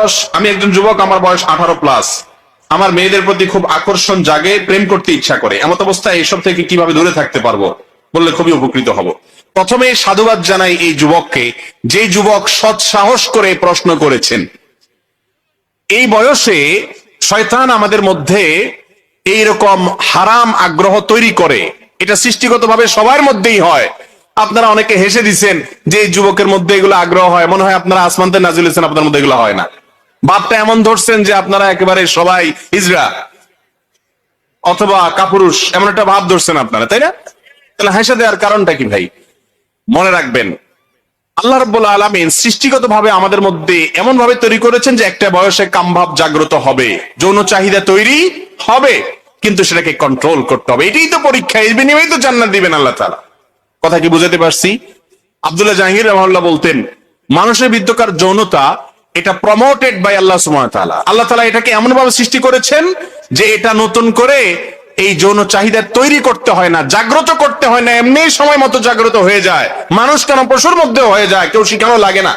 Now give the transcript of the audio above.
বয়স, আমি একজন যুবক, আমার বয়স 18+, আমার মেয়েদের প্রতি খুব আকর্ষণ জাগে, প্রেম করতে ইচ্ছা করে, এমত অবস্থায় এসব থেকে কিভাবে দূরে থাকতে পারবো বললে খুবই উপকৃত হব। প্রথমে সাধুবাদ জানাই এই যুবককে, যে যুবক সৎ সাহস করে প্রশ্ন করেছেন। এই বয়সে শয়তান আমাদের মধ্যে এইরকম হারাম আগ্রহ তৈরি করে, এটা সৃষ্টিগতভাবে সবার মধ্যেই হয়। আপনারা অনেকে হেসে দিচ্ছেন যে এই যুবকের মধ্যে এগুলো আগ্রহ হয়, মনে হয় আপনারা আসমানতে নাজিল হয়েছেন, আপনার মধ্যে এগুলো হয় না। বাপটা এমন ধরছেন যে আপনারা একেবারে সবাই হিজড়া অথবা কাপুরুষ, এমন একটা ভাব ধরছেন আপনারা, তাই না? তাহলে হেসে দেওয়ার কারণটা কি ভাই? মনে রাখবেন, আল্লাহ রাব্বুল আলামিন সৃষ্টিগতভাবে আমাদের মধ্যে এমন ভাবে তৈরি করেছেন যে একটা বয়সে কামভাব জাগ্রত হবে, যৌন চাহিদা তৈরি হবে, কিন্তু সেটাকে কন্ট্রোল করতে হবে। এটাই তো পরীক্ষা, এর বিনিময়ে তো জান্নাত দিবেন আল্লাহ তাআলা। কথা কি বুঝাতে পারছি? আব্দুল্লাহ জাহাঙ্গীর রাহিমাহুল্লাহ বলতেন, মানুষের বিদ্যকার যৌনতা এটা প্রমোটেড বাই আল্লাহ সুবহানাহু ওয়া তাআলা। আল্লাহ তাআলা এটাকে এমন ভাবে সৃষ্টি করেছেন যে এটা নতুন করে এই যৌন চাহিদা তৈরি করতে হয় না, জাগ্রত করতে হয় না, এমনি সময় মতো জাগ্রত হয়ে যায়। মানুষ কেন পশুর মধ্যে হয়ে যায়, কেউ শিখানো লাগে না।